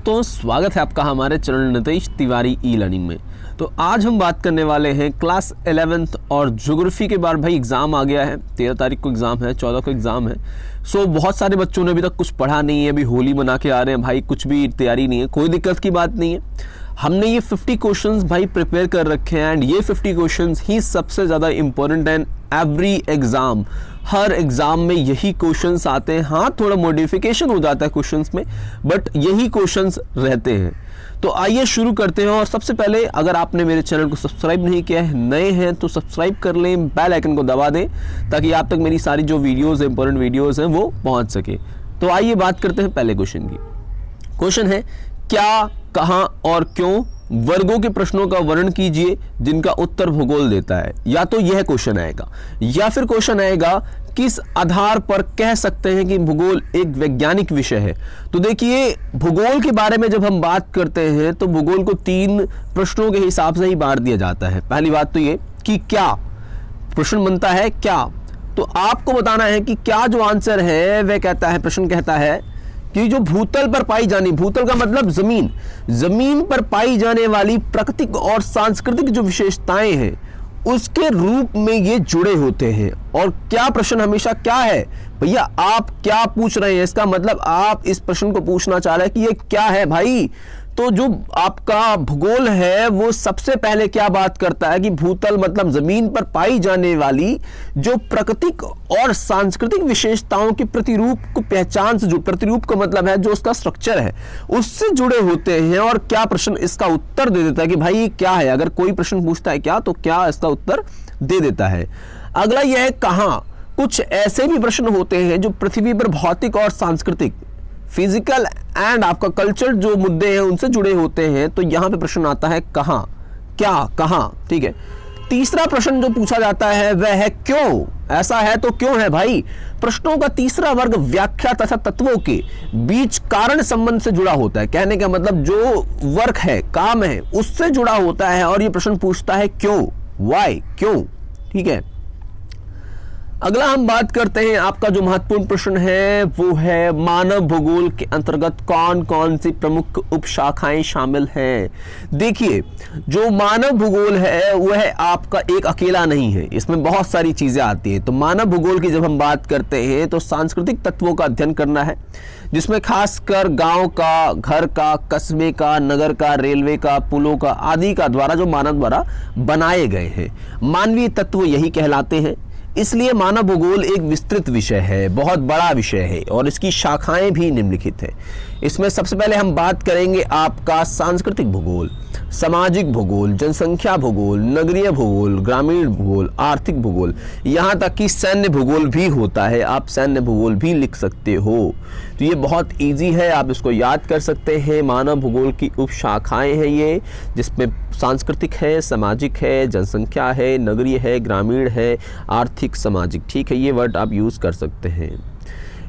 दोस्तों, स्वागत है आपका हमारे channel Nitesh Tiwari e learning में। तो आज हम बात करने वाले हैं क्लास 11th और ज्योग्राफी के बारे। भाई एग्ज़ाम आ गया है, 13 तारीख को एग्ज़ाम है, 14 को एग्ज़ाम है। सो बहुत सारे बच्चों ने अभी तक कुछ पढ़ा नहीं है, अभी होली मना के आ रहे हैं भाई, कुछ भी तैयारी नहीं है। कोई दिक्कत की बात नहीं है, हमने ये 50 क्वेश्चंस भाई प्रिपेयर कर रखे हैं एंड ये 50 क्वेश्चंस ही सबसे ज़्यादा important and every exam, her exam में यही क्वेश्चंस आते हैं। हाँ, थोड़ा मॉडिफिकेशन हो जाता है क्वेश्चंस में, बट यही क्वेश्चंस रहते हैं। तो आइए शुरू करते हैं। और सबसे पहले अगर आपने मेरे चैनल को सब्सक्राइब नहीं किया है, नए हैं तो सब्सक्राइब कर लें, बेल आइकन को दबा दें ताकि आप तक मेरी सारी जो वीडियोज़ इंपॉर्टेंट वीडियोज़ हैं वो पहुँच सके। तो आइए बात करते हैं पहले क्वेश्चन की। क्वेश्चन है, क्या, कहां और क्यों वर्गों के प्रश्नों का वर्णन कीजिए जिनका उत्तर भूगोल देता है। या तो यह क्वेश्चन आएगा या फिर क्वेश्चन आएगा, किस आधार पर कह सकते हैं कि भूगोल एक वैज्ञानिक विषय है। तो देखिए, भूगोल के बारे में जब हम बात करते हैं तो भूगोल को 3 प्रश्नों के हिसाब से ही बांट दिया जाता है। पहली बात तो ये कि क्या, प्रश्न बनता है क्या, तो आपको बताना है कि क्या जो आंसर है वह कहता है, प्रश्न कहता है कि जो भूतल पर पाई जाने, भूतल का मतलब जमीन, जमीन पर पाई जाने वाली प्राकृतिक और सांस्कृतिक जो विशेषताएं हैं उसके रूप में ये जुड़े होते हैं। और क्या, प्रश्न हमेशा क्या है भैया, आप क्या पूछ रहे हैं, इसका मतलब आप इस प्रश्न को पूछना चाह रहे हैं कि ये क्या है भाई। तो जो आपका भूगोल है वो सबसे पहले क्या बात करता है कि भूतल मतलब जमीन पर पाई जाने वाली जो प्राकृतिक और सांस्कृतिक विशेषताओं की प्रतिरूप को पहचान से, जो प्रतिरूप का मतलब है जो उसका स्ट्रक्चर है उससे जुड़े होते हैं। और क्या, प्रश्न इसका उत्तर दे देता है कि भाई ये क्या है। अगर कोई प्रश्न पूछता है क्या, तो क्या इसका उत्तर दे देता है। अगला यह है कहां। कुछ ऐसे भी प्रश्न होते हैं जो पृथ्वी पर भौतिक और सांस्कृतिक, फिजिकल एंड आपका कल्चर जो मुद्दे हैं उनसे जुड़े होते हैं। तो यहां पे प्रश्न आता है कहां, क्या, कहां, ठीक है। तीसरा प्रश्न जो पूछा जाता है वह है क्यों। ऐसा है तो क्यों है भाई। प्रश्नों का तीसरा वर्ग व्याख्या तथा तत्वों के बीच कारण संबंध से जुड़ा होता है। कहने का मतलब जो वर्क है, काम है, उससे जुड़ा होता है। और ये प्रश्न पूछता है क्यों, वाई, क्यों, ठीक है। अगला हम बात करते हैं, आपका जो महत्वपूर्ण प्रश्न है वो है मानव भूगोल के अंतर्गत कौन कौन सी प्रमुख उपशाखाएं शामिल हैं। देखिए, जो मानव भूगोल है वह आपका एक अकेला नहीं है, इसमें बहुत सारी चीजें आती हैं। तो मानव भूगोल की जब हम बात करते हैं तो सांस्कृतिक तत्वों का अध्ययन करना है, जिसमें खासकर गांव का, घर का, कस्बे का, नगर का, रेलवे का, पुलों का आदि का द्वारा जो मानव द्वारा बनाए गए हैं। मानवीय तत्व यही कहलाते हैं। इसलिए मानव भूगोल एक विस्तृत विषय है, बहुत बड़ा विषय है और इसकी शाखाएं भी निम्नलिखित हैं। इसमें सबसे पहले हम बात करेंगे आपका सांस्कृतिक भूगोल, सामाजिक भूगोल, जनसंख्या भूगोल, नगरीय भूगोल, ग्रामीण भूगोल, आर्थिक भूगोल, यहाँ तक कि सैन्य भूगोल भी होता है। आप सैन्य भूगोल भी लिख सकते हो। तो ये बहुत इजी है, आप इसको याद कर सकते हैं। मानव भूगोल की उपशाखाएं हैं ये, जिसमें सांस्कृतिक है, सामाजिक है, जनसंख्या है, नगरीय है, ग्रामीण है, आर्थिक, सामाजिक, ठीक है। ये वर्ड आप यूज कर सकते हैं।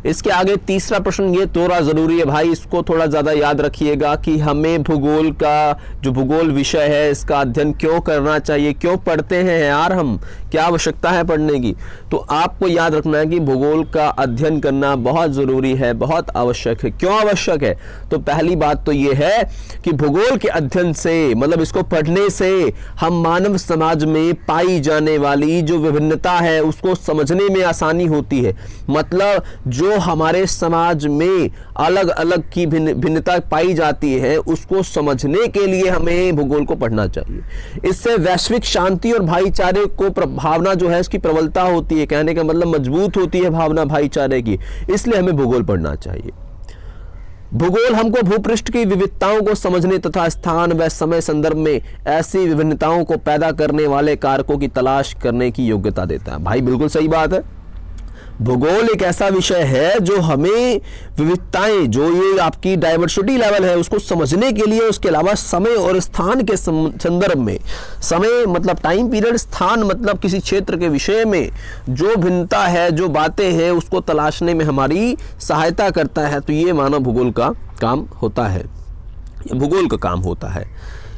इसके आगे तीसरा प्रश्न ये थोड़ा जरूरी है भाई, इसको थोड़ा ज्यादा याद रखिएगा कि हमें भूगोल का जो भूगोल विषय है इसका अध्ययन क्यों करना चाहिए, क्यों पढ़ते हैं यार हम, क्या आवश्यकता है पढ़ने की। तो आपको याद रखना है कि भूगोल का अध्ययन करना बहुत जरूरी है, बहुत आवश्यक है। क्यों आवश्यक है, तो पहली बात तो ये है कि भूगोल के अध्ययन से, मतलब इसको पढ़ने से हम मानव समाज में पाई जाने वाली जो विभिन्नता है उसको समझने में आसानी होती है। मतलब जो हमारे समाज में अलग अलग की भिन्नता पाई जाती है उसको समझने के लिए हमें भूगोल को पढ़ना चाहिए। इससे वैश्विक शांति और भाईचारे को भावना जो है इसकी प्रबलता होती है। कहने का मतलब मजबूत होती है भावना भाईचारे की, इसलिए हमें भूगोल पढ़ना चाहिए। भूगोल हमको भूपृष्ठ की विविधताओं को समझने तथा स्थान व समय संदर्भ में ऐसी विभिन्नताओं को पैदा करने वाले कारकों की तलाश करने की योग्यता देता है। भाई बिल्कुल सही बात है, भूगोल एक ऐसा विषय है जो हमें विविधताएं, जो ये आपकी डाइवर्सिटी लेवल है उसको समझने के लिए, उसके अलावा समय और स्थान के संदर्भ में, समय मतलब टाइम पीरियड, स्थान मतलब किसी क्षेत्र के विषय में जो भिन्नता है, जो बातें हैं उसको तलाशने में हमारी सहायता करता है। तो ये मानव भूगोल का काम होता है, भूगोल का काम होता है।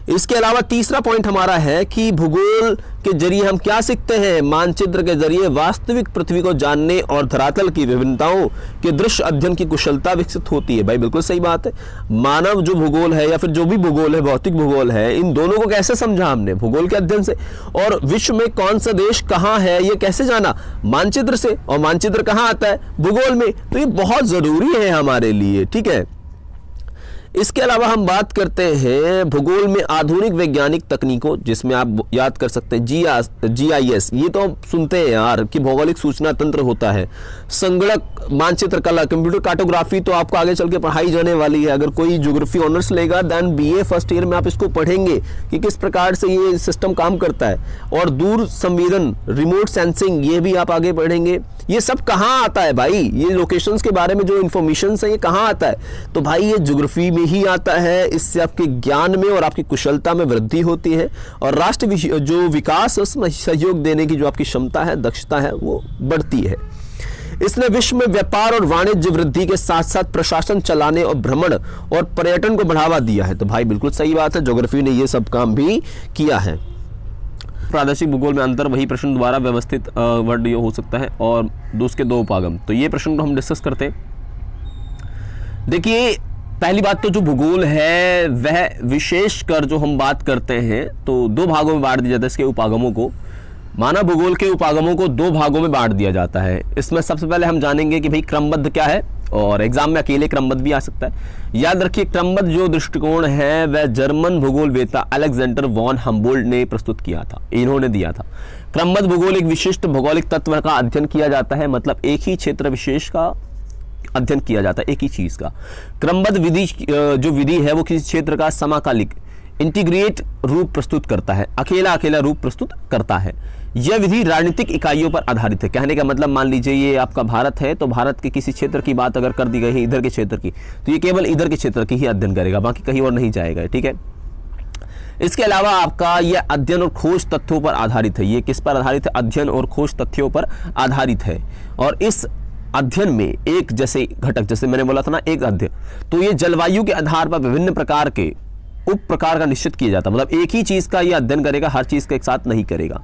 इसके अलावा तीसरा पॉइंट हमारा है कि भूगोल के जरिए हम क्या सीखते हैं, मानचित्र के जरिए वास्तविक पृथ्वी को जानने और धरातल की विभिन्नताओं के दृश्य अध्ययन की कुशलता विकसित होती है। भाई बिल्कुल सही बात है। मानव जो भूगोल है या फिर जो भी भूगोल है, भौतिक भूगोल है, इन दोनों को कैसे समझा हमने, भूगोल के अध्ययन से। और विश्व में कौन सा देश कहाँ है ये कैसे जाना, मानचित्र से। और मानचित्र कहाँ आता है, भूगोल में। तो ये बहुत जरूरी है हमारे लिए, ठीक है। इसके अलावा हम बात करते हैं भूगोल में आधुनिक वैज्ञानिक तकनीकों, जिसमें आप याद कर सकते हैं GIS, ये तो सुनते हैं यार कि भौगोलिक सूचना तंत्र होता है, संगणक मानचित्र कला, कंप्यूटर कार्टोग्राफी तो आपको आगे चल के पढ़ाई जाने वाली है। अगर कोई ज्योग्राफी ऑनर्स लेगा देन BA फर्स्ट ईयर में आप इसको पढ़ेंगे कि किस प्रकार से ये सिस्टम काम करता है। और दूर संवेदन, रिमोट सेंसिंग, ये भी आप आगे पढ़ेंगे। ये सब कहाँ आता है भाई, ये लोकेशंस के बारे में जो इन्फॉर्मेशन है ये कहाँ आता है, तो भाई ये ज्योग्राफी में ही आता है। इससे आपके ज्ञान में और आपकी कुशलता में वृद्धि होती है और राष्ट्र जो विकास उसमें सहयोग देने की जो आपकी क्षमता है, दक्षता है, वो बढ़ती है। इसने विश्व में व्यापार और वाणिज्य वृद्धि के साथ साथ प्रशासन चलाने और भ्रमण और पर्यटन को बढ़ावा दिया है। तो भाई बिल्कुल सही बात है, ज्योग्राफी ने ये सब काम भी किया है। प्रादेशिक भूगोल में अंतर वही प्रश्न द्वारा व्यवस्थित वर्ड हो सकता है और उसके दो उपागम। तो ये प्रश्न को हम डिस्कस करते हैं। देखिए पहली बात तो जो भूगोल है वह विशेषकर जो हम बात करते हैं तो दो भागों में बांट दिया जाता है इसके उपागमों को। मानव भूगोल के उपागमों को दो भागों में बांट दिया जाता है। इसमें सबसे पहले हम जानेंगे कि भाई क्रमबद्ध क्या है, और एग्जाम में अकेले क्रमबद्ध भी आ सकता है। याद रखिए क्रमबद्ध जो दृष्टिकोण है वह जर्मन भूगोलवेत्ता अलेक्जेंडर वॉन हम्बोल्ट ने प्रस्तुत किया था, इन्होंने दिया था। क्रमबद्ध भूगोल एक विशिष्ट भौगोलिक तत्व का अध्ययन किया जाता है, मतलब एक ही क्षेत्र विशेष का अध्ययन किया जाता है, एक ही चीज का। क्रमबद्ध विधि जो विधि है वो किसी क्षेत्र का समाकालिक इंटीग्रेट रूप प्रस्तुत करता है, अकेला अकेला रूप प्रस्तुत करता है। यह विधि राजनीतिक इकाइयों पर आधारित है। कहने का मतलब मान लीजिए ये आपका भारत है तो भारत के किसी क्षेत्र की बात अगर कर दी गई है इधर के क्षेत्र की, तो ये केवल इधर के क्षेत्र की ही अध्ययन करेगा, बाकी कहीं और नहीं जाएगा, ठीक है। इसके अलावा आपका यह अध्ययन और खोज तथ्यों पर आधारित है। ये किस पर आधारित है, अध्ययन और खोज तथ्यों पर आधारित है। और इस अध्ययन में एक जैसे घटक, जैसे मैंने बोला था ना एक अध्ययन, तो ये जलवायु के आधार पर विभिन्न प्रकार के उप प्रकार का निश्चित किया जाता है, मतलब एक ही चीज का ये अध्ययन करेगा, हर चीज का एक साथ नहीं करेगा।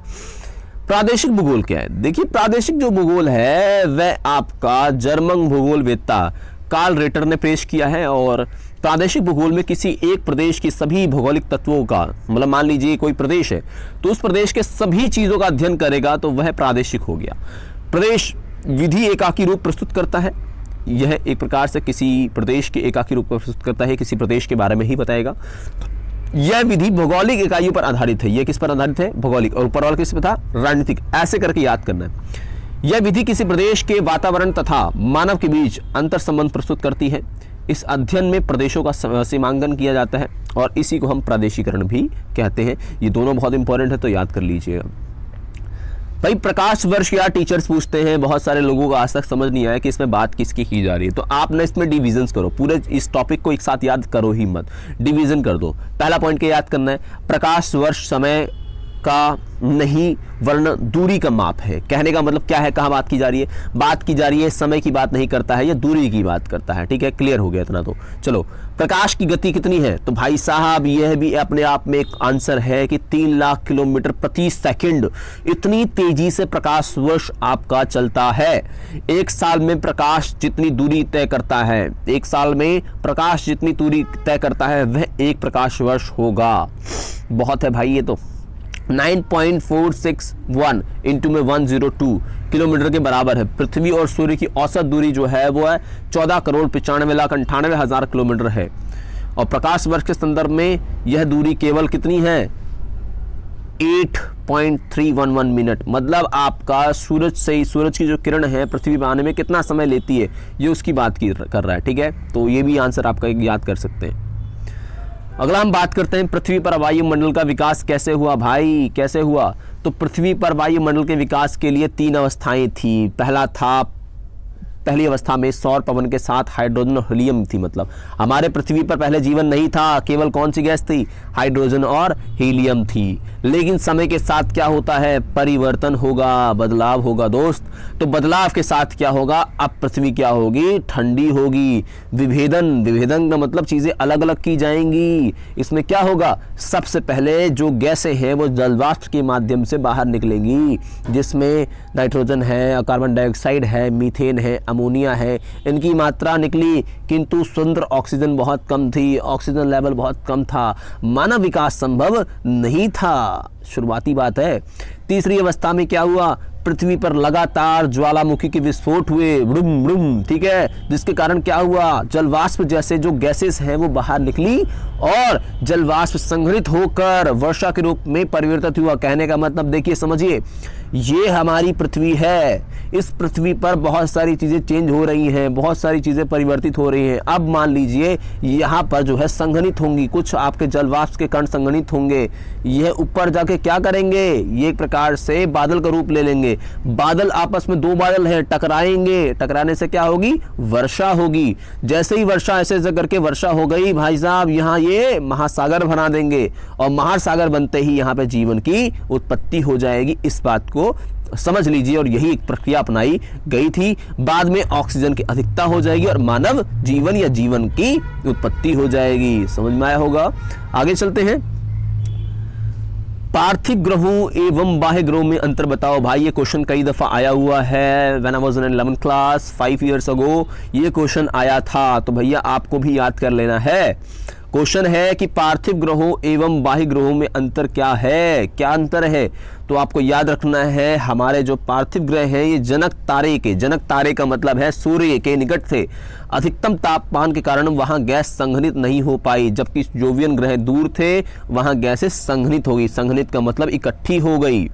प्रादेशिक भूगोल क्या है, देखिए प्रादेशिक जो भूगोल है वह आपका जर्मन भूगोलवेत्ता कार्ल रेटर ने पेश किया है। और प्रादेशिक भूगोल में किसी एक प्रदेश की सभी भौगोलिक तत्वों का, मतलब मान लीजिए कोई प्रदेश है तो उस प्रदेश के सभी चीजों का अध्ययन करेगा, तो वह प्रादेशिक हो गया। प्रदेश विधि एकाकी रूप प्रस्तुत करता है, यह एक प्रकार से किसी प्रदेश के एकाकी रूप प्रस्तुत करता है, किसी प्रदेश के बारे में ही बताएगा। यह विधि भौगोलिक इकाइयों पर आधारित है। यह किस पर आधारित है, भौगोलिक, और ऊपर वाला किस पर था, राजनीतिक, ऐसे करके याद करना है। यह विधि किसी प्रदेश के वातावरण तथा मानव के बीच अंतर संबंध प्रस्तुत करती है। इस अध्ययन में प्रदेशों का सीमांकन किया जाता है और इसी को हम प्रादेशीकरण भी कहते हैं। ये दोनों बहुत इंपॉर्टेंट है, तो याद कर लीजिएगा। भाई प्रकाश वर्ष या टीचर्स पूछते हैं, बहुत सारे लोगों को आज तक समझ नहीं आया कि इसमें बात किसकी की जा रही है, तो आप ना इसमें डिवीजन्स करो, पूरे इस टॉपिक को एक साथ याद करो ही मत, डिवीजन कर दो। पहला पॉइंट क्या याद करना है, प्रकाश वर्ष समय का नहीं वर्ण दूरी का माप है। कहने का मतलब क्या है, कहाँ बात की जा रही है, बात की जा रही है समय की बात नहीं करता है, या दूरी की बात करता है, ठीक है, क्लियर हो गया इतना। तो चलो प्रकाश की गति कितनी है, तो भाई साहब यह भी अपने आप में एक आंसर है कि 3 लाख किलोमीटर प्रति सेकंड, इतनी तेजी से प्रकाश वर्ष आपका चलता है। एक साल में प्रकाश जितनी दूरी तय करता है, एक साल में प्रकाश जितनी दूरी तय करता है वह एक प्रकाश वर्ष होगा। बहुत है भाई, ये तो 9.461 इंटू में 102 किलोमीटर के बराबर है। पृथ्वी और सूर्य की औसत दूरी जो है वो है 14,95,98,000 किलोमीटर है। और प्रकाश वर्ष के संदर्भ में यह दूरी केवल कितनी है, 8.311 मिनट। मतलब आपका सूरज से, सूरज की जो किरण है पृथ्वी पर आने में कितना समय लेती है, ये उसकी बात कर रहा है, ठीक है। तो ये भी आंसर आपका याद कर सकते हैं। अगला हम बात करते हैं पृथ्वी पर वायुमंडल का विकास कैसे हुआ। भाई कैसे हुआ, तो पृथ्वी पर वायुमंडल के विकास के लिए 3 अवस्थाएं थी। पहला था पहली अवस्था में सौर पवन के साथ हाइड्रोजन और हीलियम थी। मतलब हमारे पृथ्वी पर पहले जीवन नहीं था, केवल कौन सी गैस थी? हाइड्रोजन और हीलियम थी। लेकिन समय के साथ क्या होता है? परिवर्तन होगा, बदलाव होगा दोस्त। तो बदलाव के साथ क्या होगा? अब पृथ्वी क्या होगी? ठंडी होगी। विभेदन का मतलब चीजें अलग अलग की जाएंगी। इसमें क्या होगा? सबसे पहले जो गैसें हैं वो जलवाष्प के माध्यम से बाहर निकलेंगी, जिसमें नाइट्रोजन है, कार्बन डाइऑक्साइड है, मीथेन है, अमोनिया है। इनकी मात्रा निकली, किंतु स्वतंत्र ऑक्सीजन बहुत कम थी, ऑक्सीजन लेवल बहुत कम था, मानव विकास संभव नहीं था। शुरुआती बात है। तीसरी अवस्था में क्या हुआ? पृथ्वी पर लगातार ज्वालामुखी के विस्फोट हुए, बुडुम बुडुम, ठीक है, जिसके कारण क्या हुआ? जलवाष्प जैसे जो गैसेस हैं वो बाहर निकली और जलवाष्प संघनित होकर वर्षा के रूप में परिवर्तित हुआ। कहने का मतलब देखिए, समझिए, ये हमारी पृथ्वी है। इस पृथ्वी पर बहुत सारी चीजें चेंज हो रही हैं, बहुत सारी चीजें परिवर्तित हो रही हैं। अब मान लीजिए यहाँ पर जो है संघनित होंगी, कुछ आपके जलवाष्प के कण संघनित होंगे, यह ऊपर जाके क्या करेंगे? ये एक प्रकार से बादल का रूप ले लेंगे। बादल आपस में, दो बादल हैं, टकराएंगे, टकराने से क्या होगी? वर्षा होगी। जैसे ही वर्षा ऐसे करके वर्षा हो गई भाई साहब, यहाँ ये महासागर बना देंगे और महासागर बनते ही यहाँ पे जीवन की उत्पत्ति हो जाएगी। इस बात को समझ लीजिए। और यही एक प्रक्रिया अपनाई गई थी। बाद में ऑक्सीजन की अधिकता हो जाएगी और मानव जीवन या जीवन की उत्पत्ति हो जाएगी। समझ में आया होगा। आगे चलते हैं। पार्थिव ग्रहों एवं बाह्य ग्रहों में अंतर बताओ भाई। ये क्वेश्चन कई दफा आया हुआ है। When I was in 11th class 5 years ago ये क्वेश्चन आया था, तो भैया आपको भी याद कर लेना है। क्वेश्चन है कि पार्थिव ग्रहों एवं बाह्य ग्रहों में अंतर क्या है? क्या अंतर है? तो आपको याद रखना है, हमारे जो पार्थिव ग्रह हैं ये जनक तारे का मतलब है सूर्य के निकट थे। अधिकतम तापमान के कारण वहां गैस संघनित नहीं हो पाई, जबकि जोवियन ग्रह दूर थे, वहां गैसें संघनित हो गई। संघनित का मतलब इकट्ठी हो गई।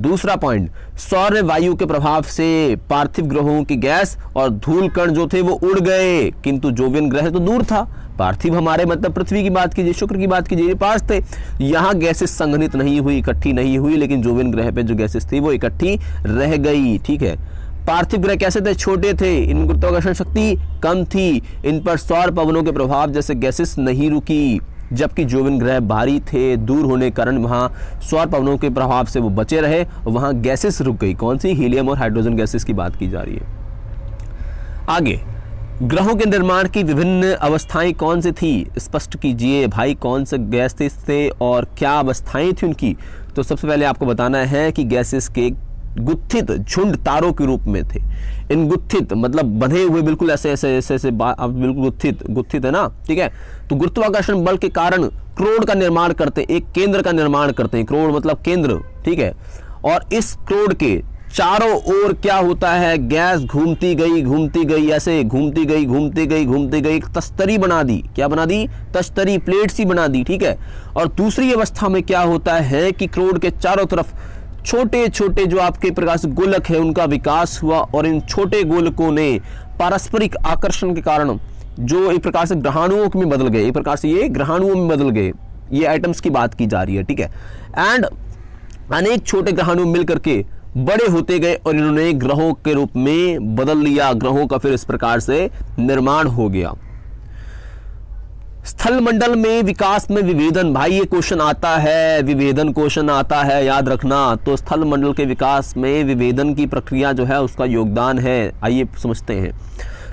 दूसरा पॉइंट, सौर वायु के प्रभाव से पार्थिव ग्रहों की गैस और धूल कण जो थे वो उड़ गए, किंतु जोवियन ग्रह तो दूर था। पार्थिव हमारे मतलब पृथ्वी की बात कीजिए, शुक्र की बात कीजिए, पास थे। यहाँ गैसेस संघनित नहीं हुई, इकट्ठी नहीं हुई, लेकिन जोवियन ग्रह पे जो गैसेस थी वो इकट्ठी रह गई। ठीक है। पार्थिव ग्रह कैसे थे? छोटे थे, इनमें गुरुत्वाकर्षण शक्ति कम थी, इन पर सौर पवनों के प्रभाव जैसे गैसेस नहीं रुकी, जबकि जोवियन ग्रह भारी थे, दूर होने के कारण वहां सौर पवनों के प्रभाव से वो बचे रहे और वहां गैसेस रुक गई। कौन सी? हीलियम और हाइड्रोजन गैसेस की बात की जा रही है। आगे, ग्रहों के निर्माण की विभिन्न अवस्थाएं कौन सी थी? स्पष्ट कीजिए भाई, कौन से गैसेस थे और क्या अवस्थाएं थी उनकी? तो सबसे पहले आपको बताना है कि गैसेस के गुत्थित झुंड तारों के रूप में थे। इन गुत्थित मतलब बंधे हुए, बिल्कुल ऐसे बिल्कुल गुत्थित है ना, ठीक है। तो गुरुत्वाकर्षण बल के कारण क्रोड का निर्माण करते हैं, एक केंद्र का निर्माण करते हैं। क्रोड मतलब केंद्र, ठीक है। और इस क्रोड के चारों ओर क्या होता है? गैस घूमती गई, ऐसे घूमती गई, एक तस्तरी बना दी। क्या बना दी? तस्तरी, प्लेट सी बना दी, ठीक है। और दूसरी अवस्था में क्या होता है कि क्रोड के चारों तरफ छोटे छोटे जो आपके प्रकार से गोलक है उनका विकास हुआ, और इन छोटे गोलकों ने पारस्परिक आकर्षण के कारण जो एक प्रकार से ग्रहाणुओं में बदल गए, एक प्रकार से ये ग्रहाणुओं में बदल गए। ये एटम्स की बात की जा रही है, ठीक है। एंड अनेक छोटे ग्रहाणु मिलकर के बड़े होते गए और इन्होंने ग्रहों के रूप में बदल लिया। ग्रहों का फिर इस प्रकार से निर्माण हो गया। स्थल मंडल में विकास में विभेदन, भाई ये क्वेश्चन आता है, विभेदन क्वेश्चन आता है, याद रखना। तो स्थल मंडल के विकास में विभेदन की प्रक्रिया जो है उसका योगदान है। आइए समझते हैं।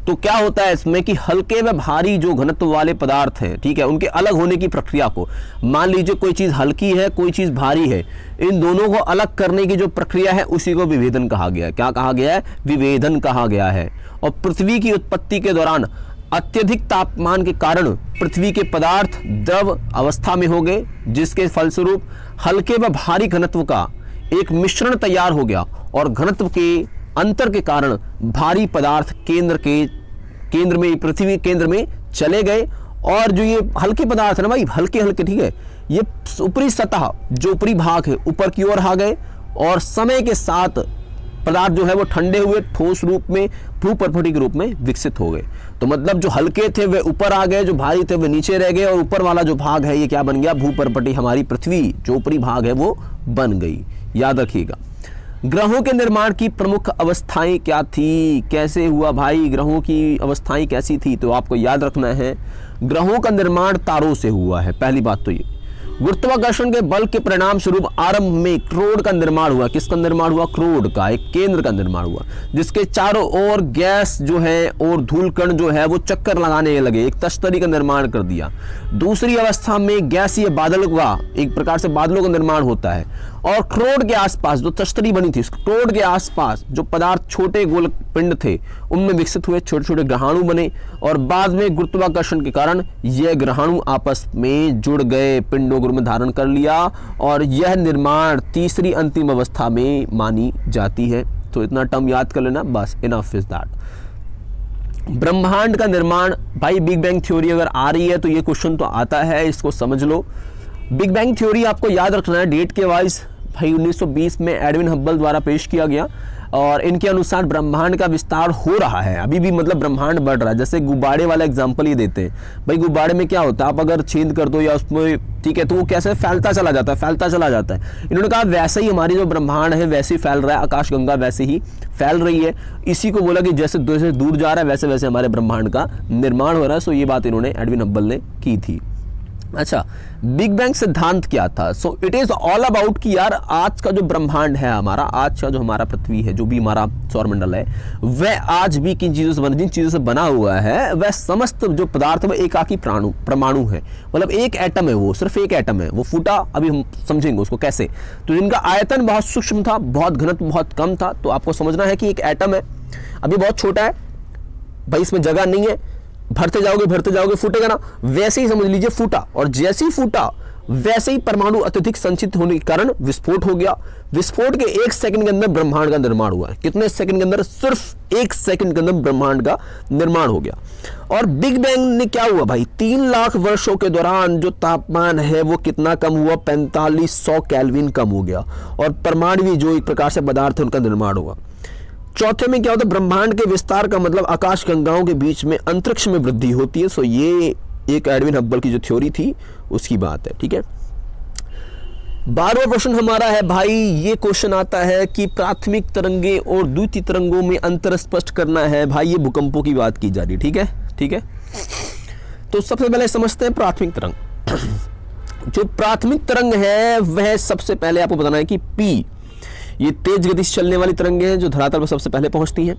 तो क्या होता है इसमें कि हल्के व भारी जो घनत्व वाले पदार्थ हैं, ठीक है, उनके अलग होने की प्रक्रिया को, मान लीजिए कोई चीज हल्की है, कोई चीज भारी है, इन दोनों को अलग करने की जो प्रक्रिया है उसी को विभेदन कहा गया है। क्या कहा गया है? विभेदन कहा गया है। और पृथ्वी की उत्पत्ति के दौरान अत्यधिक तापमान के कारण पृथ्वी के पदार्थ द्रव अवस्था में हो गए, जिसके फलस्वरूप हल्के व भारी घनत्व का एक मिश्रण तैयार हो गया, और घनत्व के अंतर के कारण भारी पदार्थ केंद्र में, पृथ्वी केंद्र में चले गए, और जो ये हल्के पदार्थ है ना भाई, हल्के, ठीक है, ये ऊपरी सतह जो ऊपरी भाग है ऊपर की ओर आ गए, और समय के साथ पदार्थ जो है वो ठंडे हुए ठोस रूप में भूपर्पटी के रूप में विकसित हो गए। तो मतलब जो हल्के थे वे ऊपर आ गए, जो भारी थे वे नीचे रह गए, और ऊपर वाला जो भाग है ये क्या बन गया? भूपर्पटी, हमारी पृथ्वी जो ऊपरी भाग है वो बन गई। याद रखिएगा। ग्रहों के निर्माण की प्रमुख अवस्थाएं क्या थी, कैसे हुआ भाई, ग्रहों की अवस्थाएं कैसी थी? तो आपको याद रखना है ग्रहों का निर्माण तारों से हुआ है। पहली बात तो ये, गुरुत्वाकर्षण के बल के परिणाम स्वरूप आरंभ में क्रोड का निर्माण हुआ। किसका निर्माण हुआ? क्रोड का, एक केंद्र का निर्माण हुआ, जिसके चारों ओर गैस जो है और धूल कण जो है वो चक्कर लगाने लगे, एक तश्तरी का निर्माण कर दिया। दूसरी अवस्था में गैसीय बादल का, एक प्रकार से बादलों का निर्माण होता है, और क्रोड के आसपास जो तश्तरी बनी थी, क्रोड के आसपास जो पदार्थ छोटे गोल पिंड थे उनमें विकसित हुए छोटे छोटे ग्रहाणु बने, और बाद में गुरुत्वाकर्षण के कारण यह ग्रहाणु आपस में जुड़ गए, पिंडों में धारण कर लिया, और यह निर्माण तीसरी अंतिम अवस्था में मानी जाती है। तो इतना टर्म याद कर लेना, बस इनफ इज दैट। ब्रह्मांड का निर्माण, भाई बिग बैंग थ्योरी अगर आ रही है तो ये क्वेश्चन तो आता है, इसको समझ लो। बिग बैंग थ्योरी आपको याद रखना है डेट के वाइज, भाई 1920 में एडविन हब्बल द्वारा पेश किया गया, और इनके अनुसार ब्रह्मांड का विस्तार हो रहा है अभी भी, मतलब ब्रह्मांड बढ़ रहा है। जैसे गुब्बारे वाला एग्जांपल ही देते हैं, भाई गुब्बारे में क्या होता है, आप अगर छेद कर दो या उसमें, ठीक है, तो वो कैसे फैलता चला जाता है, फैलता चला जाता है। इन्होंने कहा वैसे ही हमारी जो ब्रह्मांड है वैसे ही फैल रहा है, आकाशगंगा वैसे ही फैल रही है। इसी को बोला कि जैसे दूर जा रहा है वैसे वैसे हमारे ब्रह्मांड का निर्माण हो रहा है। सो ये बात इन्होंने एडविन हब्बल ने की थी। अच्छा, बिग बैंग सिद्धांत क्या था? सो इट इज ऑल अबाउट कि यार आज का जो ब्रह्मांड है हमारा, आज का जो हमारा पृथ्वी है, जो भी हमारा सौरमंडल है, वह आज भी किन चीजों से जिन चीजों से बना हुआ है, वह समस्त जो पदार्थ वह एकाकी परमाणु है, मतलब एक एटम है, वो सिर्फ एक एटम है, वो फूटा, अभी हम समझेंगे उसको कैसे। तो जिनका आयतन बहुत सूक्ष्म था, बहुत घनत्व बहुत कम था। तो आपको समझना है कि एक एटम है, अभी बहुत छोटा है भाई, इसमें जगह नहीं है, भरते जाओगे फूटेगा ना, वैसे ही समझ लीजिए फूटा, और जैसे ही फूटा वैसे ही परमाणु अत्यधिक संचित होने के कारण विस्फोट हो गया। विस्फोट के 1 सेकंड के अंदर ब्रह्मांड का निर्माण हुआ है। कितने सेकंड के अंदर? सिर्फ 1 सेकंड के अंदर ब्रह्मांड का निर्माण हो गया। और बिग बैंग ने क्या हुआ भाई, 3 लाख वर्षों के दौरान जो तापमान है वो कितना कम हुआ? 4500 केल्विन कम हो गया, और परमाणु जो एक प्रकार से पदार्थ है उनका निर्माण हुआ। चौथे में क्या होता है? ब्रह्मांड के विस्तार का मतलब आकाश गंगाओं के बीच में अंतरिक्ष में वृद्धि होती है। सो ये एक एडविन हब्बल की जो थ्योरी थी उसकी बात है, ठीक है। 12वां प्रश्न हमारा है भाई, ये क्वेश्चन आता है कि प्राथमिक तरंगे और द्वितीय तरंगों में अंतर स्पष्ट करना है। भाई ये भूकंपों की बात की जा रही है, ठीक है, ठीक है। तो सबसे पहले समझते हैं प्राथमिक तरंग। जो प्राथमिक तरंग है वह सबसे पहले आपको बताना है कि पी, ये तेज गति से चलने वाली तरंगे हैं जो धरातल पर सबसे पहले पहुंचती हैं।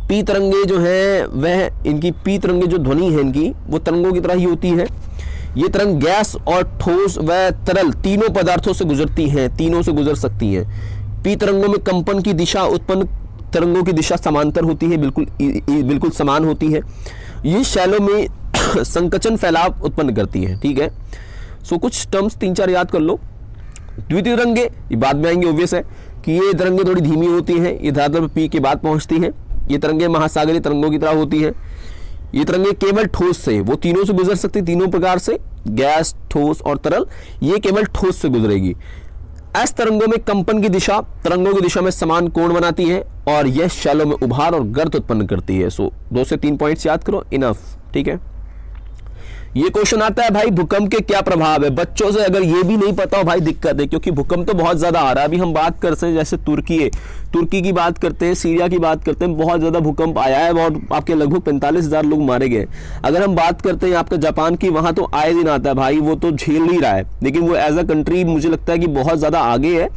पी तरंगे जो है वह, इनकी पी तरंगे जो ध्वनि है इनकी, वो तरंगों की तरह ही होती है। ये तरंग गैस और ठोस व तरल तीनों पदार्थों से गुजरती हैं, तीनों से गुजर सकती हैं। पी तरंगों में कंपन की दिशा, उत्पन्न तरंगों की दिशा समांतर होती है, बिल्कुल समान होती है। ये शैलों में संकचन फैलाव उत्पन्न करती है, ठीक है। सो कुछ टर्म्स 3-4 याद कर लो। द्वितीय तरंगे, ये बाद में आएंगे, ऑब्वियस है कि ये तरंगे थोड़ी धीमी होती हैं, ये धरातल पर पी के बाद पहुंचती हैं। ये तरंगे महासागरीय तरंगों की तरह होती हैं। ये तरंगे केवल ठोस से, वो तीनों से गुजर सकती, तीनों प्रकार से, गैस, ठोस और तरल। ये केवल ठोस से गुजरेगी। एस तरंगों में कंपन की दिशा तरंगों की दिशा में समान कोण बनाती है, और यह शैलों में उभार और गर्त उत्पन्न करती है। सो 2 से 3 पॉइंट्स याद करो, इनफ, ठीक है। ये क्वेश्चन आता है भाई, भूकंप के क्या प्रभाव है? बच्चों से अगर ये भी नहीं पता हो भाई दिक्कत है, क्योंकि भूकंप तो बहुत ज्यादा आ रहा है। अभी हम बात करते हैं जैसे तुर्की की बात करते हैं, सीरिया की बात करते हैं, बहुत ज्यादा भूकंप आया है, बहुत आपके लगभग 45,000 लोग मारे गए। अगर हम बात करते हैं आपके जापान की, वहां तो आए दिन आता है भाई, वो तो झेल नहीं रहा है, लेकिन वो एज अ कंट्री मुझे लगता है कि बहुत ज्यादा आगे है,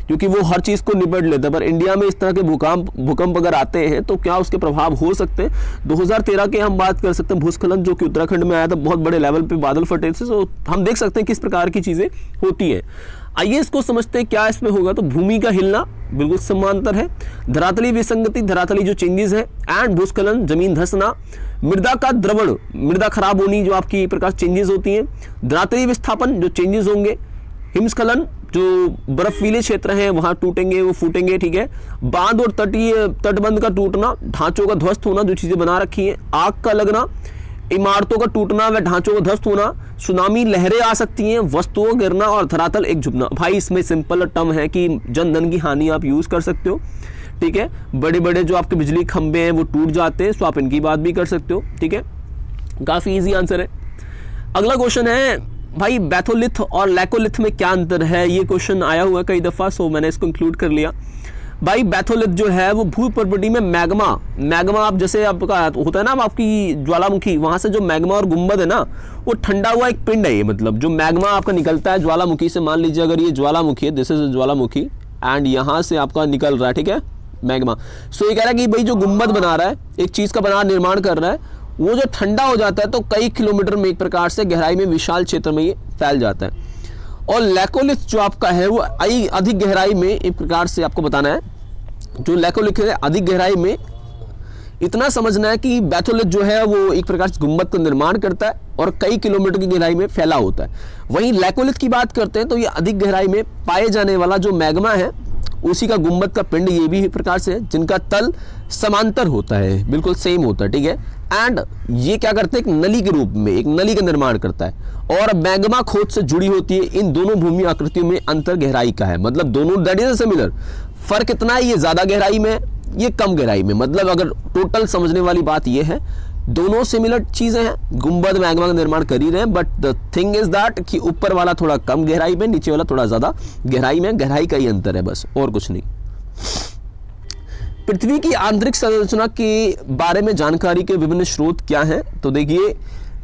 क्योंकि वो हर चीज को निपट लेता है। पर इंडिया में इस तरह के भूकंप अगर आते हैं तो क्या उसके प्रभाव हो सकते हैं? 2013 के हम बात कर सकते हैं भूस्खलन, जो कि उत्तराखंड में आया था, बहुत बड़े लेवल पे बादल फटे थे। तो हम देख सकते हैं किस प्रकार की चीजें होती है। आइए इसको समझते हैं क्या इसमें होगा। तो भूमि का हिलना बिल्कुल समांतर है, धरातली विसंगति, धरातली जो चेंजेस है, एंड भूस्खलन, जमीन धंसना, मृदा का द्रवण, मृदा खराब होनी, जो आपकी प्रकार चेंजेस होती हैं, धरातली विस्थापन, जो चेंजेस होंगे, हिमस्खलन, जो बर्फीले क्षेत्र हैं वहां टूटेंगे, वो फूटेंगे, ठीक है। बांध और तटबंध का टूटना, ढांचों का ध्वस्त होना, जो चीजें बना रखी हैं, आग का लगना, इमारतों का टूटना व ढांचों का ध्वस्त होना, सुनामी लहरें आ सकती हैं, वस्तुओं गिरना और धरातल एक झुकना। भाई इसमें सिंपल टर्म है कि जन धन की हानि आप यूज कर सकते हो, ठीक है। बड़े बड़े जो आपके बिजली खंभे हैं वो टूट जाते हैं, तो आप इनकी बात भी कर सकते हो, ठीक है। काफी इजी आंसर है। अगला क्वेश्चन है भाई, बैथोलिथ और लैकोलिथ में क्या अंतर है? ये क्वेश्चन आया हुआ है कई दफा, सो मैंने इसको इंक्लूड कर लिया। भाई बैथोलिथ जो है वो भू प्रवृत्ति में मैग्मा आप जैसे आपका होता है ना, आपकी ज्वालामुखी, वहां से जो मैग्मा और गुंबद है ना, वो ठंडा हुआ एक पिंड है ये, मतलब जो मैग्मा आपका निकलता है ज्वालामुखी से। मान लीजिए अगर ये ज्वालामुखी है, दिस इज ज्वालामुखी एंड यहाँ से आपका निकल रहा है, ठीक है, मैग्मा। सो ये कह रहा है कि भाई जो गुंबद बना रहा है, एक चीज का निर्माण कर रहा है, वो जो ठंडा हो जाता है तो कई किलोमीटर में एक प्रकार से गहराई में विशाल क्षेत्र में ये फैल जाता है। और लैकोलिथ जो आपका है वो अधिक गहराई में एक प्रकार से आपको बताना है, जो लैकोलिथ है अधिक गहराई में, इतना समझना है कि बैथोलिथ जो है वो एक प्रकार से गुंबद का निर्माण करता है और कई किलोमीटर की गहराई में फैला होता है। वहीं लैकोलिथ की बात करते हैं तो ये अधिक गहराई में पाए जाने वाला जो मैग्मा है उसी का गुंबद का पिंड ये भी एक प्रकार से है, जिनका तल समांतर होता है, बिल्कुल सेम होता है, ठीक है। एंड ये क्या करते हैं, एक नली के रूप में एक नली का निर्माण करता है और मैग्मा खोद से जुड़ी होती है। इन दोनों भूमि आकृतियों में अंतर गहराई का है, मतलब दोनों दैट इज सिमिलर। फर्क इतना है, ये ज्यादा गहराई में, ये कम गहराई में, मतलब अगर टोटल समझने वाली बात ये है, दोनों सिमिलर चीजें हैं, गुंबद मैग्मा का निर्माण कर ही रहे हैं, but the thing is that कि ऊपर वाला थोड़ा कम गहराई में, नीचे वाला थोड़ा ज्यादा गहराई में, गहराई का ही अंतर है बस, और कुछ नहीं। पृथ्वी की आंतरिक संरचना के बारे में जानकारी के विभिन्न स्रोत क्या हैं? तो देखिए,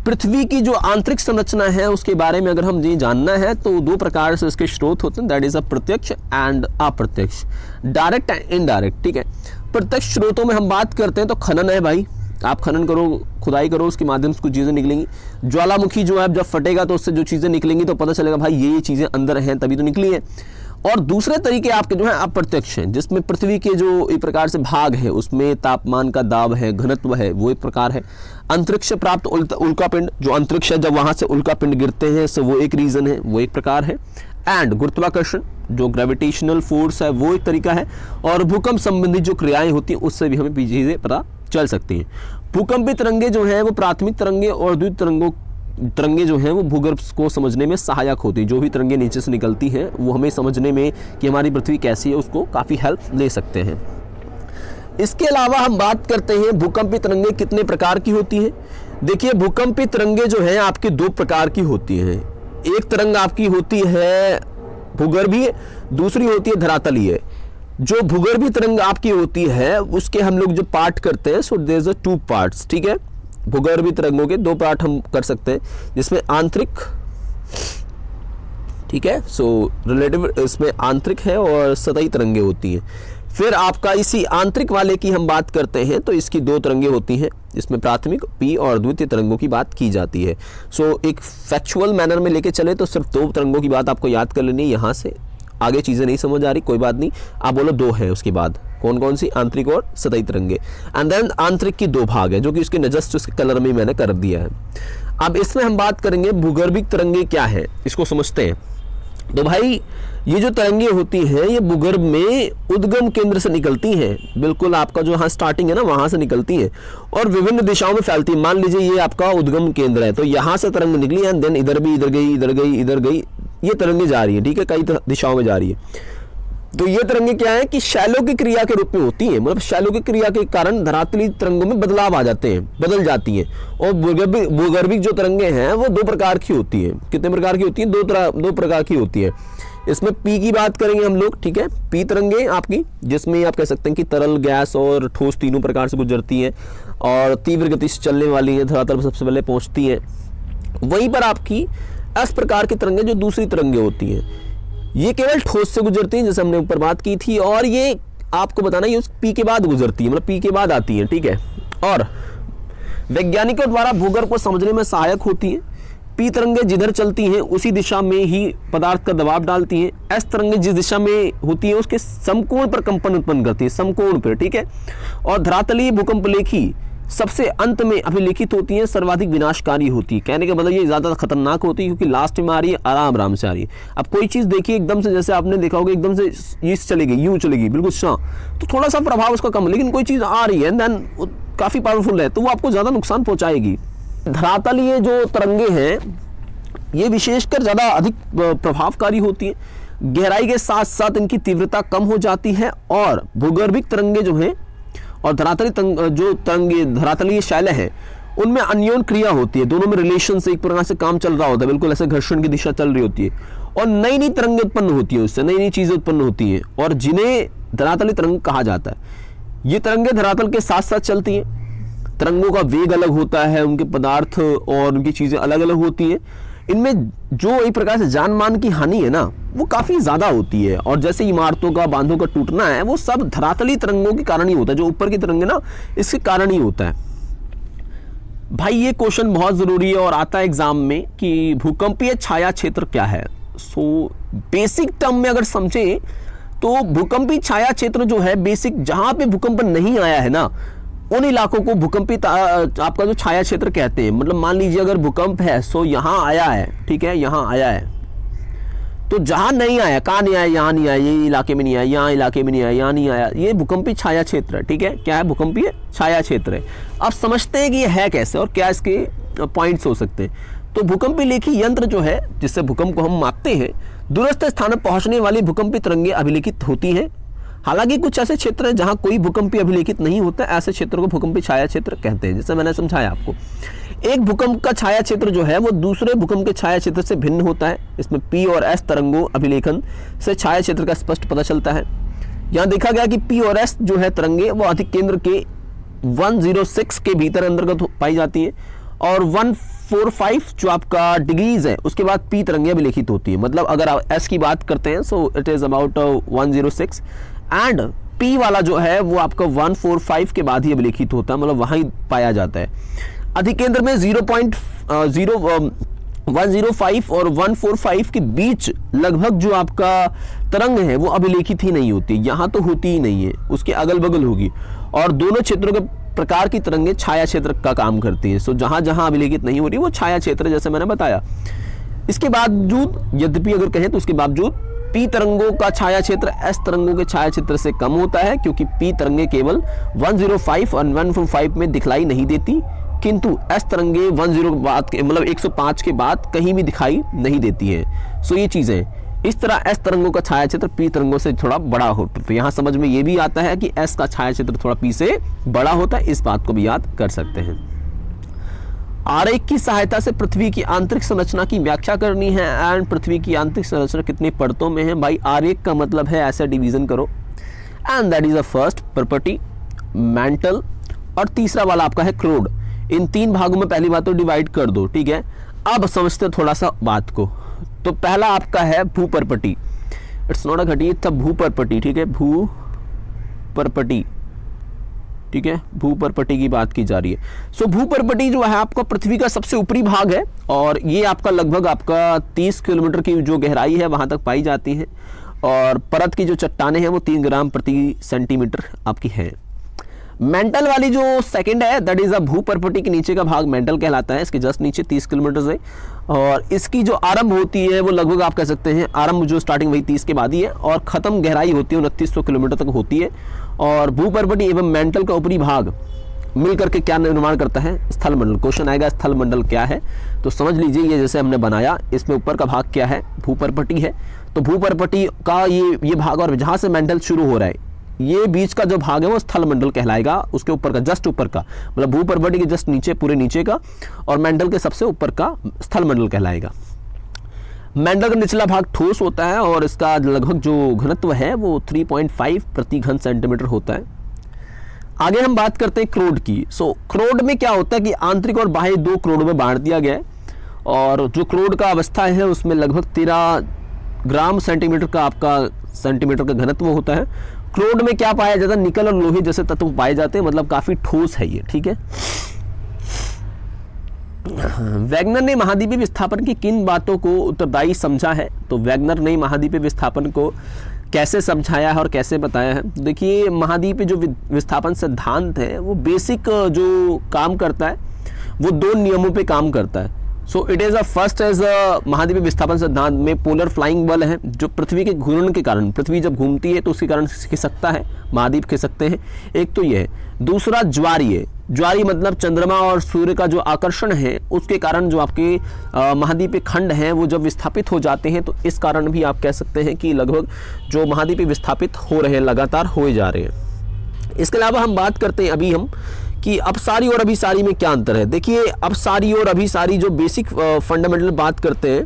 पृथ्वी की जो आंतरिक संरचना है उसके बारे में अगर हम ये जानना है तो दो प्रकार से इसके स्रोत होते हैं, दैट इज प्रत्यक्ष एंड अप्रत्यक्ष, डायरेक्ट एंड इनडायरेक्ट, ठीक है। प्रत्यक्ष स्रोतों में हम बात करते हैं तो खनन है भाई, आप खनन करो, खुदाई करो, उसके माध्यम से कुछ चीजें निकलेंगी। ज्वालामुखी जो है जब फटेगा तो उससे जो चीजें निकलेंगी तो पता चलेगा भाई ये चीजें अंदर हैं तभी तो निकली है। और दूसरे तरीके आपके जो है अप्रत्यक्ष हैं, जिसमें पृथ्वी के जो एक प्रकार से भाग है उसमें तापमान का दाब है, घनत्व है, वो एक प्रकार है। अंतरिक्ष से प्राप्त उल्कापिंड, जो अंतरिक्ष है जब वहां से उल्कापिंड गिरते हैं सो वो एक रीजन है, वो एक प्रकार है। एंड गुरुत्वाकर्षण जो ग्रेविटेशनल फोर्स है वो एक तरीका है। और भूकंप संबंधी जो क्रियाएं होती हैं उससे भी हमें चीजें पता चल सकती हैं। भूकंपीय तरंगे जो हैं वो प्राथमिक तरंगे और द्वितीय तरंगे जो हैं वो भूगर्भ को समझने में सहायक होती है। जो भी तरंगे नीचे से निकलती हैं वो हमें समझने में कि हमारी पृथ्वी कैसी है उसको काफ़ी हेल्प ले सकते हैं। इसके अलावा हम बात करते हैं भूकंपीय तरंगे कितने प्रकार की होती हैं। देखिए, भूकंपीय तरंगे जो हैं आपकी दो प्रकार की होती हैं। एक तरंग आपकी होती है भूगर्भीय, दूसरी होती है धरातलीय। जो भूगर्भीय तरंग आपकी होती है उसके हम लोग जो पार्ट करते हैं, सो देयर इज 2 पार्ट्स, ठीक है। भूगर्भीय तरंगों के 2 पार्ट हम कर सकते हैं, जिसमें आंतरिक, ठीक है, सो रिलेटिव इसमें आंतरिक है और सतही तरंगे होती हैं। फिर आपका इसी आंतरिक वाले की हम बात करते हैं तो इसकी 2 तरंगे होती हैं, इसमें प्राथमिक पी और द्वितीय तरंगों की बात की जाती है। सो एक फैक्चुअल मैनर में लेके चले तो सिर्फ 2 तरंगों की बात आपको याद कर लेनी है। यहाँ से आगे चीजें नहीं समझ आ रही कोई बात नहीं, आप बोलो 2 है, उसके बाद कौन कौन सी, आंतरिक और सतही तरंगे। एंड देन आंतरिक की 2 भाग है जो कि उसके नजस्ट उसके कलर में मैंने कर दिया है। अब इसमें हम बात करेंगे भूगर्भिक तरंगे क्या है, इसको समझते हैं। तो भाई ये जो तरंगे होती हैं ये भूगर्भ में उद्गम केंद्र से निकलती हैं, बिल्कुल आपका जो यहाँ स्टार्टिंग है ना वहां से निकलती हैं और विभिन्न दिशाओं में फैलती है। मान लीजिए ये आपका उद्गम केंद्र है तो यहाँ से तरंग निकली एंड देन इधर भी, इधर गई, इधर गई, इधर गई, ये तरंगे जा रही है, ठीक है, कई दिशाओं में जा रही है। तो ये तरंगे क्या है कि शैलो की क्रिया के रूप में होती हैं, मतलब शैलो की क्रिया के कारण धरातलीय तरंगों में बदलाव आ जाते हैं, बदल जाती हैं। और भूगर्भिक जो तरंगे हैं वो 2 प्रकार की होती है। कितने प्रकार की होती है? 2 प्रकार की होती है। इसमें पी की बात करेंगे हम लोग, ठीक है, पी तरंगे आपकी, जिसमें आप कह सकते हैं कि तरल, गैस और ठोस तीनों प्रकार से गुजरती हैं और तीव्र गति से चलने वाली है, धरातल पर सबसे पहले पहुंचती है। वहीं पर आपकी एस प्रकार की तरंगे जो दूसरी तरंगे होती हैं ये केवल ठोस से गुजरती हैं, जैसे हमने ऊपर बात की थी, और ये आपको बताना ये उस पी के बाद गुजरती है, मतलब पी के बाद आती है, ठीक है। और वैज्ञानिकों द्वारा भूगर्भ को समझने में सहायक होती है। पी तरंगे जिधर चलती हैं उसी दिशा में ही पदार्थ का दबाव डालती हैं। एस तरंगे जिस दिशा में होती है उसके समकोण पर कंपन उत्पन्न करती है, समकोण पर, ठीक है। और धरातलीय भूकंप लेखी सबसे अंत में अभिलेखित होती है, सर्वाधिक विनाशकारी होती है। कहने का मतलब ये ज्यादा खतरनाक होती है क्योंकि लास्ट में आ रही है, आराम आराम से आ रही है। अब कोई चीज देखिए एकदम से, जैसे आपने देखा होगा एकदम से ये चलेगी, यूं चलेगी बिल्कुल तो थोड़ा सा प्रभाव उसका कम, लेकिन कोई चीज आ रही है देन काफी पावरफुल है तो वो आपको ज्यादा नुकसान पहुंचाएगी। धरातलीय जो तरंगे हैं ये विशेषकर ज्यादा अधिक प्रभावकारी होती है, गहराई के साथ साथ इनकी तीव्रता कम हो जाती है। और भूगर्भिक तरंगे जो हैं और धरातलीय शैले हैं उनमें अन्योन क्रिया होती है, दोनों में रिलेशन से एक प्रकार से काम चल रहा होता है, बिल्कुल ऐसे घर्षण की दिशा चल रही होती है और नई नई तरंगें उत्पन्न होती है, उससे नई नई चीजें उत्पन्न होती हैं और जिन्हें धरातली तरंग कहा जाता है। ये तरंगे धरातल के साथ साथ चलती हैं। तरंगों का वेग अलग होता है, उनके पदार्थ और उनकी चीजें अलग अलग होती हैं। इनमें जो एक प्रकार से जान मान की हानि है ना, वो काफी ज्यादा होती है। और जैसे इमारतों का, बांधों का टूटना है, वो सब धरातली तरंगों के कारण ही होता है। जो ऊपर की तरंगे ना, इसके कारण ही होता है। भाई ये क्वेश्चन बहुत जरूरी है और आता है एग्जाम में कि भूकंपीय छाया क्षेत्र क्या है। सो बेसिक टर्म में अगर समझें तो भूकंपीय छाया क्षेत्र जो है, बेसिक जहां पे भूकंप नहीं आया है ना, उन इलाकों को भूकंपीय आपका जो छाया क्षेत्र कहते हैं। मतलब मान लीजिए अगर भूकंप है, सो यहां आया है, ठीक है, यहां आया है, तो जहां नहीं आया, कहां नहीं आया, यहां नहीं आया, ये इलाके में नहीं आया, यहां इलाके में नहीं आया, यहां नहीं आया, ये भूकंपीय छाया क्षेत्र है। ठीक है, क्या है? भूकंपीय छाया क्षेत्र है। अब समझते हैं कि ये है कैसे और क्या इसके पॉइंट्स हो सकते हैं। तो भूकंपीय लेखी यंत्र जो है, जिससे भूकंप को हम मापते हैं, दूरस्थ स्थान पर पहुंचने वाली भूकंपीय तरंगे अभिलेखित होती हैं। हालांकि कुछ ऐसे क्षेत्र हैं जहां कोई भूकंपीय अभिलेखित नहीं होता, ऐसे क्षेत्रों को भूकंपीय छाया क्षेत्र कहते हैं। जैसे मैंने समझाया आपको, एक भूकंप का छाया क्षेत्र जो है वो दूसरे भूकंप के छाया क्षेत्र से भिन्न होता है। इसमें P और S तरंगों अभिलेखन से छाया क्षेत्र का स्पष्ट पता चलता है। यहाँ देखा गया कि P और S जो है तरंगे, वो अधिक केंद्र के 106 के भीतर अंतर्गत पाई जाती है और 145 जो आपका डिग्रीज है उसके बाद P तरंगे अभिलेखित होती है। मतलब अगर आप S की बात करते हैं, सो it is about 106 and P वाला जो है वो आपका 145 के बाद ही अभिलेखित होता है, मतलब वहां ही पाया जाता है। अधिक केंद्र में 105 और 145 के बीच लगभग जो आपका तरंग है वो अभिलेखित ही नहीं होती। यहां तो होती ही नहीं है, उसके अगल बगल होगी। और दोनों क्षेत्रों के प्रकार की तरंगे छाया क्षेत्र का काम करती है। सो जहां जहां अभिलेखित नहीं हो रही वो छाया क्षेत्र, जैसे मैंने बताया। इसके बावजूद, यद्यपि अगर कहें तो उसके बावजूद P तरंगों का छाया क्षेत्र S तरंगों के छाया क्षेत्र से कम होता है, क्योंकि P तरंगे केवल 105 और 145 में दिखलाई नहीं देती, किंतु S तरंगे 10 बाद के, मतलब 105 के बाद कहीं भी दिखाई नहीं देती है। सो ये चीजें, इस तरह S तरंगों का छाया क्षेत्र P तरंगों से थोड़ा बड़ा होता है। तो यहाँ समझ में ये भी आता है कि S का छाया क्षेत्र थोड़ा P से बड़ा होता है। इस बात को भी याद कर सकते हैं। आरेख की सहायता से पृथ्वी की आंतरिक संरचना की व्याख्या करनी है। एंड पृथ्वी की आंतरिक संरचना कितनी परतों में है? भाई आरेख का मतलब है ऐसा डिवीजन करो, and that is the first property, mental, और तीसरा वाला आपका है क्रोड। इन तीन भागों में पहली बात तो डिवाइड कर दो, ठीक है। अब समझते थोड़ा सा बात को। तो पहला आपका है भूपर्पटी। इट्स नॉट अ घटी, इट्स अ भूपर्पटी, ठीक है, भूपर्पटी, ठीक है, भूपर्पटी की बात की जा रही है। सो भूपर्पटी जो है आपका पृथ्वी का सबसे ऊपरी भाग है और ये आपका लगभग आपका 30 किलोमीटर की जो गहराई है वहां तक पाई जाती है। और परत की जो चट्टानें हैं वो 3 ग्राम प्रति सेंटीमीटर आपकी है। मेंटल वाली जो सेकंड है, दैट इज अ भूपर्पटी के नीचे का भाग मेंटल कहलाता है। इसके जस्ट नीचे 30 किलोमीटर से, और इसकी जो आरंभ होती है वो लगभग आप कह सकते हैं, आरंभ जो स्टार्टिंग वही 30 के बाद ही है और खत्म गहराई होती है 2900 किलोमीटर तक होती है। और भूपर्पटी एवं मेंटल का ऊपरी भाग मिलकर के क्या निर्माण करता है? स्थल मंडल। क्वेश्चन आएगा स्थल मंडल क्या है, तो समझ लीजिए ये जैसे हमने बनाया, इसमें ऊपर का भाग क्या है? भूपर्पटी है। तो भूपर्पटी का ये भाग, और जहां से मेंटल शुरू हो रहा है ये बीच का जो भाग है वो स्थल मंडल कहलाएगा। उसके ऊपर का, जस्ट ऊपर का, मतलब भूपर्पटी के जस्ट नीचे, पूरे नीचे का, और मेंटल के सबसे ऊपर का स्थल मंडल कहलाएगा। मेंटल का निचला भाग ठोस होता है और इसका लगभग जो घनत्व है वो 3.5 प्रति घन सेंटीमीटर होता है। आगे हम बात करते हैं क्रोड की। सो क्रोड में क्या होता है कि आंतरिक और बाह्य 2 क्रोड में बांट दिया गया है, और जो क्रोड का अवस्था है उसमें लगभग 13 ग्राम सेंटीमीटर का आपका सेंटीमीटर का घनत्व होता है। क्रोड में क्या पाया जाता है? निकल और लोहे जैसे तत्व पाए जाते हैं, मतलब काफी ठोस है ये, ठीक है। वैगनर ने महाद्वीपीय विस्थापन की किन बातों को उत्तरदायी समझा है? तो वैगनर ने महाद्वीपीय विस्थापन को कैसे समझाया है और कैसे बताया है? देखिए, महाद्वीपीय जो विस्थापन सिद्धांत है वो बेसिक जो काम करता है वो 2 नियमों पे काम करता है। So it is a first age महाद्वीपीय विस्थापन सिद्धांत में पोलर फ्लाइंग बल है जो पृथ्वी के घूर्णन के कारण, पृथ्वी जब घूमती है तो उसके कारण खिसकता है, महाद्वीप खिसकते हैं। एक तो ये है। दूसरा ज्वारी है। ज्वारी मतलब चंद्रमा और सूर्य का जो आकर्षण है उसके कारण जो आपके महाद्वीपीय खंड हैं वो जब विस्थापित हो जाते हैं, तो इस कारण भी आप कह सकते हैं कि लगभग जो महाद्वीपीय विस्थापित हो रहे हैं, लगातार होए जा रहे हैं। इसके अलावा हम बात करते हैं अभी हम कि अपसारी और अभिसारी में क्या अंतर है। देखिए, अपसारी और अभिसारी जो बेसिक फंडामेंटल बात करते हैं,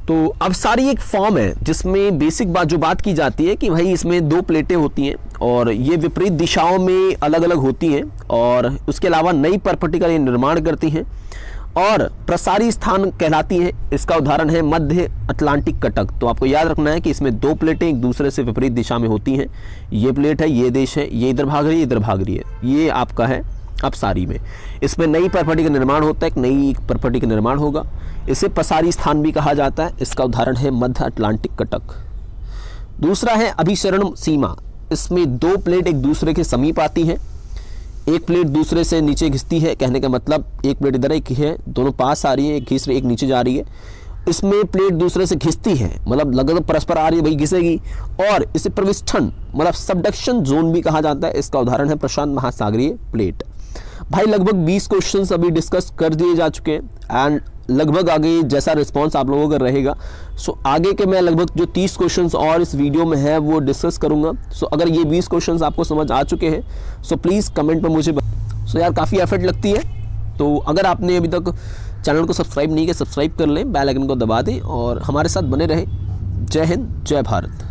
तो अब सारी एक फॉर्म है जिसमें बेसिक बात जो बात की जाती है कि भाई इसमें दो प्लेटें होती हैं और ये विपरीत दिशाओं में अलग अलग होती हैं और उसके अलावा नई प्रॉपर्टी का ये निर्माण करती हैं और प्रसारी स्थान कहलाती है। इसका उदाहरण है मध्य अटलांटिक कटक। तो आपको याद रखना है कि इसमें दो प्लेटें एक दूसरे से विपरीत दिशा में होती हैं। ये प्लेट है, ये देश है, ये इधर भाग रही है, इधर भाग रही है, ये आपका है अपसारी में। इसमें नई प्रॉपर्टी का निर्माण होता है, एक नई प्रॉपर्टी का निर्माण होगा। इसे प्रसारी स्थान भी कहा जाता है। इसका उदाहरण है मध्य अटलांटिक कटक। दूसरा है अभिसरण सीमा। इसमें दो प्लेट एक दूसरे के समीप आती हैं, एक प्लेट दूसरे से नीचे घिसती है। कहने का मतलब एक प्लेट इधर एक है, दोनों पास आ रही है, एक घिस रही, एक नीचे जा रही है। इसमें प्लेट दूसरे से घिसती है, मतलब लगभग परस्पर आ रही है, भाई घिसेगी। और इसे प्रविष्ठन मतलब सबडक्शन जोन भी कहा जाता है। इसका उदाहरण है प्रशांत महासागरीय प्लेट। भाई लगभग 20 क्वेश्चंस अभी डिस्कस कर दिए जा चुके हैं एंड लगभग आगे जैसा रिस्पांस आप लोगों का रहेगा सो आगे के मैं लगभग जो 30 क्वेश्चंस और इस वीडियो में है वो डिस्कस करूंगा। सो अगर ये 20 क्वेश्चंस आपको समझ आ चुके हैं सो प्लीज़ कमेंट में मुझे सो यार काफ़ी एफर्ट लगती है। तो अगर आपने अभी तक चैनल को सब्सक्राइब नहीं किया सब्सक्राइब कर लें, बेल आइकन को दबा दें और हमारे साथ बने रहें। जय हिंद, जय भारत।